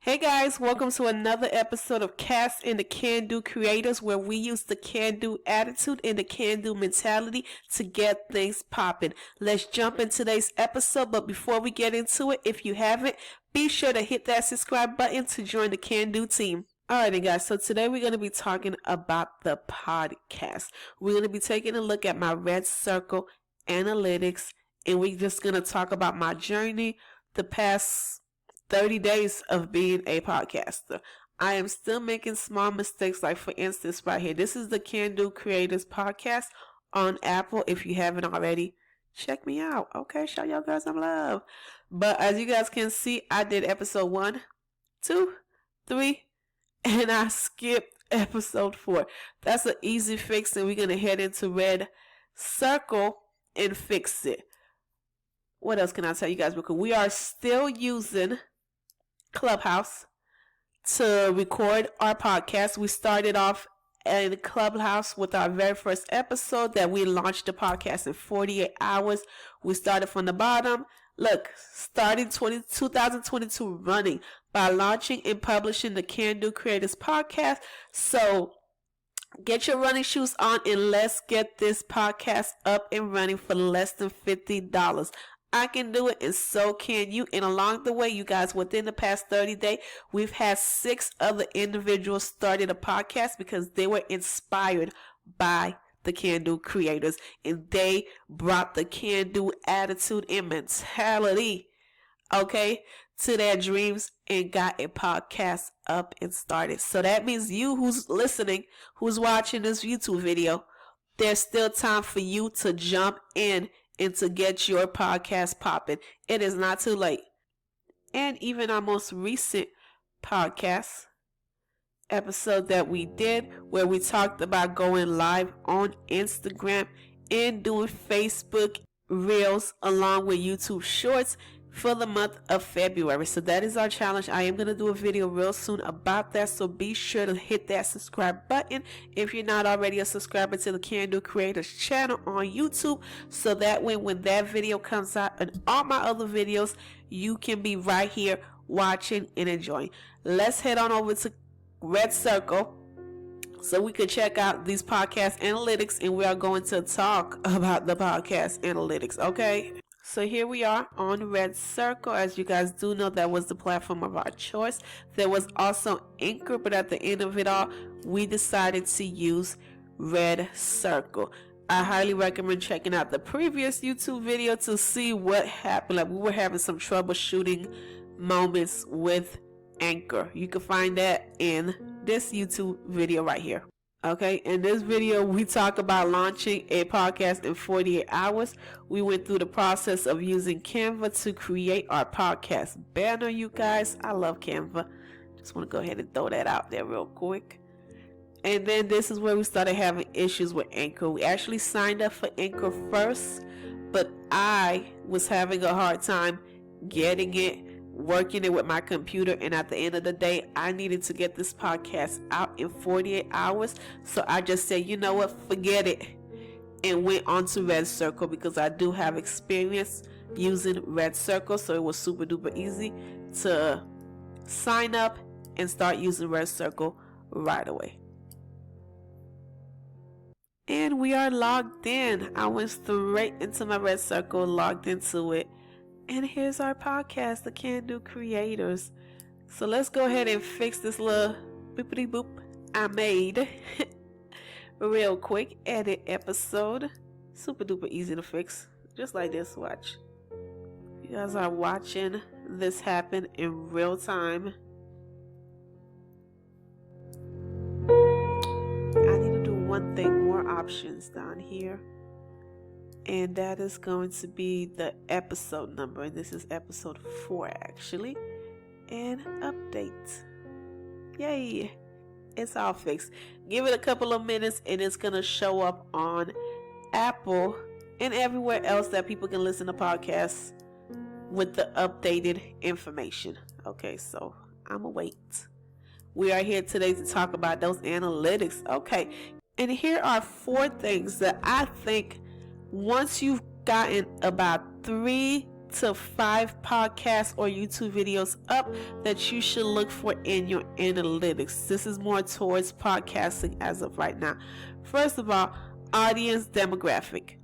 Hey guys, welcome to another episode of Cast and the Can-Do Creators, where we use the can-do attitude and the can-do mentality to get things popping. Let's jump in today's episode, but before we get into it, if you haven't, be sure to hit that subscribe button to join the can-do team. Alrighty guys, so today we're going to be talking about the podcast. We're going to be taking a look at my Redcircle analytics, and we're just going to talk about my journey the past 30 days of being a podcaster. I am still making small mistakes, like for instance right here. This is the Can-Do Creators podcast on Apple. If you haven't already, check me out. Okay, show your girls some love. But as you guys can see, I did episode 1, 2, 3, and I skipped episode 4. That's an easy fix, and we're going to head into Redcircle and fix it. What else can I tell you guys? Because we are still using Clubhouse to record our podcast. We started off in Clubhouse with our very first episode that we launched the podcast in 48 hours. We started from the bottom. Look, starting 2022 running by launching and publishing the Can-Do Creators podcast. So get your running shoes on and let's get this podcast up and running for less than $50. I can do it, and so can you. And along the way, you guys, within the past 30 days, we've had 6 other individuals started a podcast because they were inspired by the Can-Do Creators, and they brought the can-do attitude and mentality, okay, to their dreams and got a podcast up and started. So that means you who's listening, who's watching this YouTube video, there's still time for you to jump in and to get your podcast popping. It is not too late. And even our most recent podcast episode that we did, where we talked about going live on Instagram and doing Facebook Reels along with YouTube Shorts for the month of February. So that is our challenge. I am going to do a video real soon about that, so be sure to hit that subscribe button if you're not already a subscriber to the Can-Do Creators channel on YouTube, so that when that video comes out and all my other videos, you can be right here watching and enjoying. Let's head on over to Redcircle so we could check out these podcast analytics, and we are going to talk about the podcast analytics, okay? So here we are on Redcircle. As you guys do know, that was the platform of our choice. There was also Anchor, but at the end of it all, we decided to use Redcircle. I highly recommend checking out the previous YouTube video to see what happened. Like, we were having some troubleshooting moments with Anchor. You can find that in this YouTube video right here. Okay, in this video, we talk about launching a podcast in 48 hours. We went through the process of using Canva to create our podcast banner, you guys. I love Canva. Just want to go ahead and throw that out there real quick. And then this is where we started having issues with Anchor. We actually signed up for Anchor first, but I was having a hard time getting it, working it with my computer, and at the end of the day, I needed to get this podcast out in 48 hours. So I just said, you know what, forget it, and went on to Redcircle because I do have experience using Redcircle, so it was super duper easy to sign up and start using Redcircle right away. And we are logged in. I went straight into my Redcircle, logged into it. And here's our podcast, the Can-Do Creators. So let's go ahead and fix this little boopity boop I made real quick. Edit episode. Super duper easy to fix. Just like this, watch. You guys are watching this happen in real time. I need to do one thing, more options down here. And that is going to be the episode number. And this is episode 4 actually. And update. Yay. It's all fixed. Give it a couple of minutes and it's going to show up on Apple and everywhere else that people can listen to podcasts with the updated information. Okay, so I'm going to wait. We are here today to talk about those analytics. Okay. And here are 4 things that I think once you've gotten about 3 to 5 podcasts or YouTube videos up that you should look for in your analytics. This is more towards podcasting as of right now. First of all, audience demographic.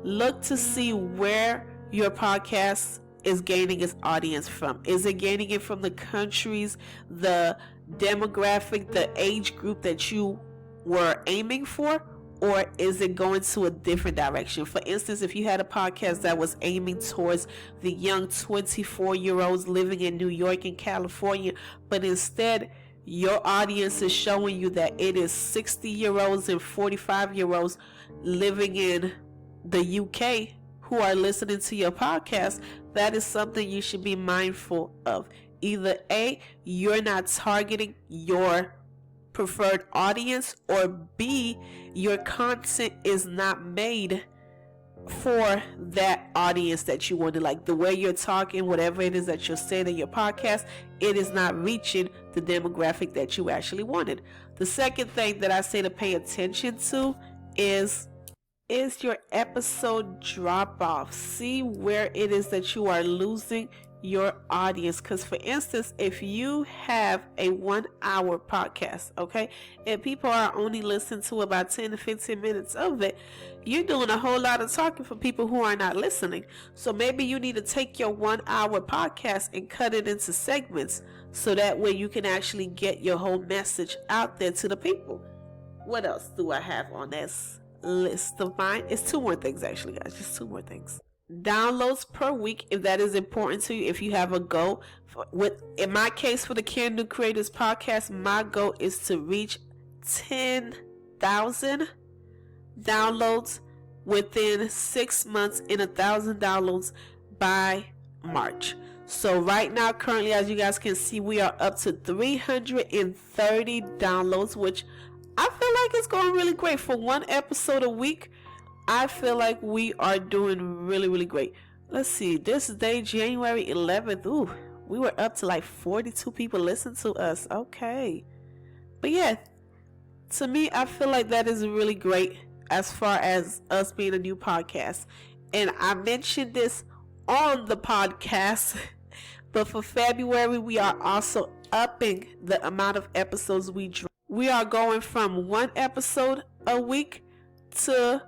Look to see where your podcast is gaining its audience from. Is it gaining it from the countries, the demographic, the age group that you were aiming for? Or is it going to a different direction? For instance, if you had a podcast that was aiming towards the young 24-year-olds living in New York and California, but instead your audience is showing you that it is 60-year-olds and 45-year-olds living in the UK who are listening to your podcast, that is something you should be mindful of. Either A, you're not targeting your preferred audience, or B, your content is not made for that audience that you wanted. Like the way you're talking, whatever it is that you're saying in your podcast, it is not reaching the demographic that you actually wanted. The second thing that I say to pay attention to is your episode drop off. See where it is that you are losing your audience. Because for instance, if you have a 1 hour podcast, okay, and people are only listening to about 10 to 15 minutes of it, you're doing a whole lot of talking for people who are not listening. So maybe you need to take your 1 hour podcast and cut it into segments, so that way you can actually get your whole message out there to the people. What else do I have on this list of mine? It's 2 more things actually, guys, just 2 more things. Downloads per week, if that is important to you, if you have a goal. In my case, for the Can Do Creators podcast, my goal is to reach 10,000 downloads within 6 months and 1,000 downloads by March. So right now, currently, as you guys can see, we are up to 330 downloads, which I feel like it's going really great. For 1 episode a week, I feel like we are doing really, really great. Let's see, this day, January 11th, ooh, we were up to like 42 people listen to us. Okay. But yeah, to me, I feel like that is really great as far as us being a new podcast. And I mentioned this on the podcast, but for February, we are also upping the amount of episodes we drop. We are going from 1 episode a week to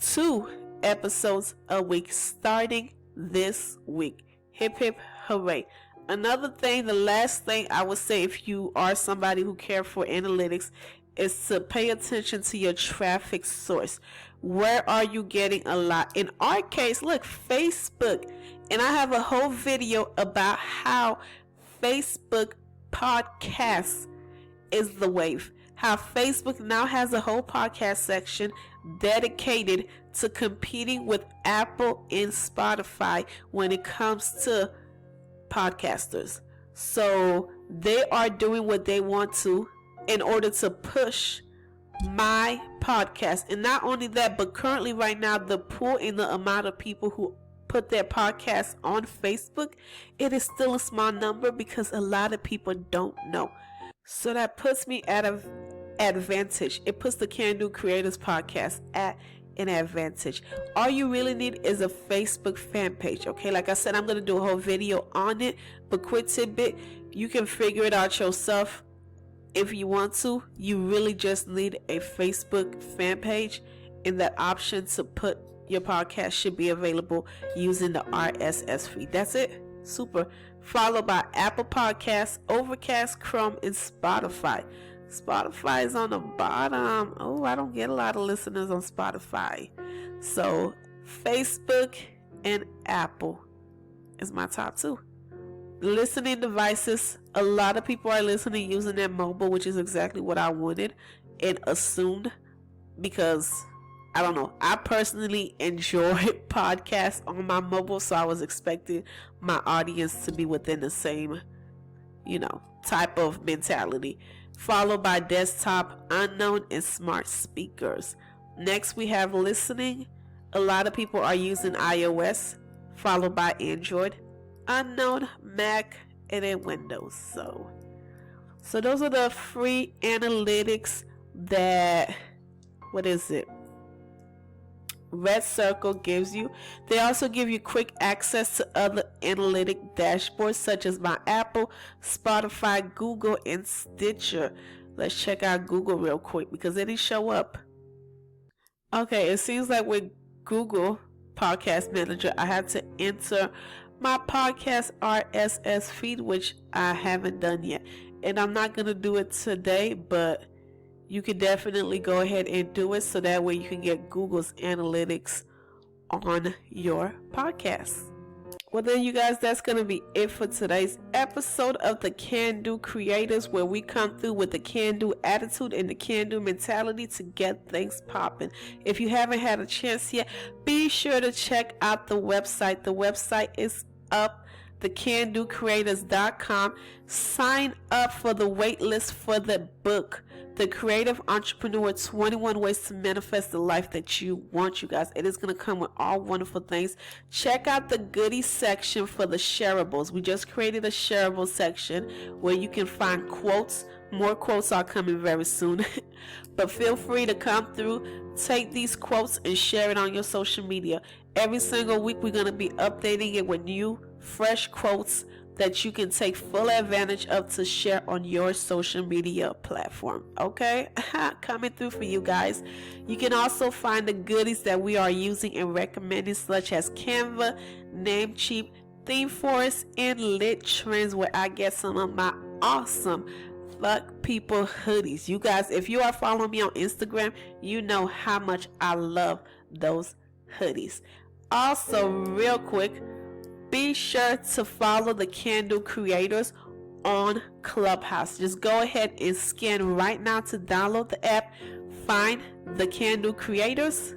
2 episodes a week starting this week. Hip hip hooray. Another thing, the last thing I would say, if you are somebody who cares for analytics, is to pay attention to your traffic source. Where are you getting a lot? In our case, look, Facebook. And I have a whole video about how Facebook podcasts is the wave. How Facebook now has a whole podcast section dedicated to competing with Apple and Spotify when it comes to podcasters. So they are doing what they want to in order to push my podcast. And not only that, but currently right now, the pool in the amount of people who put their podcasts on Facebook, it is still a small number because a lot of people don't know. So that puts me at an advantage. It puts the Can Do Creators podcast at an advantage. All you really need is a Facebook fan page. Okay, like I said, I'm going to do a whole video on it, but quick tidbit, you can figure it out yourself if you want to. You really just need a Facebook fan page, and that option to put your podcast should be available using the RSS feed. That's it. Super. Followed by Apple Podcasts, Overcast, Chrome, and Spotify. Spotify is on the bottom. Oh, I don't get a lot of listeners on Spotify. So Facebook and Apple is my top 2. Listening devices, a lot of people are listening using their mobile, which is exactly what I wanted and assumed, because I don't know, I personally enjoy podcasts on my mobile, so I was expecting my audience to be within the same, type of mentality. Followed by desktop, unknown, and smart speakers. Next, we have listening. A lot of people are using iOS, followed by Android, unknown, Mac, and then Windows. So those are the free analytics that, Redcircle gives you. They also give you quick access to other analytic dashboards such as my Apple, Spotify, Google, and Stitcher. Let's check out Google real quick because it didn't show up. Okay, it seems like with Google Podcast Manager, I had to enter my podcast RSS feed, which I haven't done yet. And I'm not going to do it today, but you can definitely go ahead and do it so that way you can get Google's analytics on your podcast. Well then, you guys, that's going to be it for today's episode of the Can Do Creators, where we come through with the can-do attitude and the can-do mentality to get things popping. If you haven't had a chance yet, be sure to check out the website. The website is up, thecandocreators.com. Sign up for the wait list for the book, The Creative Entrepreneur, 21 Ways to Manifest the Life That You Want, you guys. It is going to come with all wonderful things. Check out the goodies section for the shareables. We just created a shareable section where you can find quotes. More quotes are coming very soon. But feel free to come through, take these quotes, and share it on your social media. Every single week, we're going to be updating it with new, fresh quotes that you can take full advantage of to share on your social media platform. Okay? Coming through for you guys. You can also find the goodies that we are using and recommending, such as Canva, Namecheap, ThemeForest, and Lit Trends, where I get some of my awesome Fuck People hoodies. You guys, if you are following me on Instagram, you know how much I love those hoodies. Also, real quick, be sure to follow the Can Do Creators on Clubhouse. Just go ahead and scan right now to download the app, find the Can Do Creators,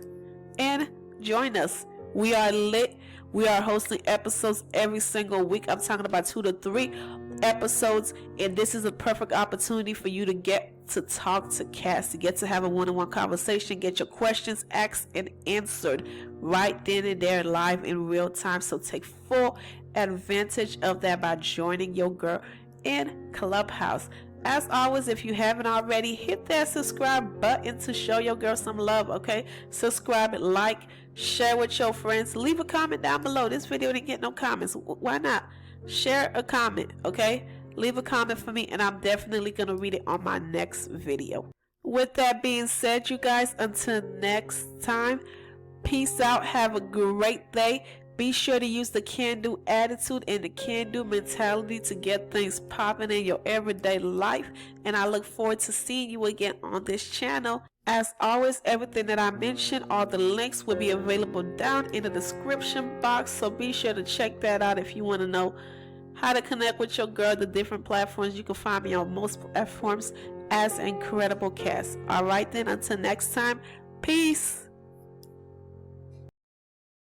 and join us. We are lit. We are hosting episodes every single week. I'm talking about 2 to 3 episodes, and this is a perfect opportunity for you to get to talk to Cass, to get to have a one-on-one conversation, get your questions asked and answered right then and there, live in real time. So take full advantage of that by joining your girl in Clubhouse. As always, if you haven't already, hit that subscribe button to show your girl some love, okay? Subscribe, like, share with your friends. Leave a comment down below. This video didn't get no comments. Why not? Share a comment, okay? Leave a comment for me, and I'm definitely going to read it on my next video. With that being said, you guys, until next time, peace out. Have a great day. Be sure to use the can-do attitude and the can-do mentality to get things popping in your everyday life. And I look forward to seeing you again on this channel. As always, everything that I mentioned, all the links will be available down in the description box. So be sure to check that out if you want to know how to connect with your girl, the different platforms. You can find me on most platforms as Incredible Cass. All right then, until next time, peace.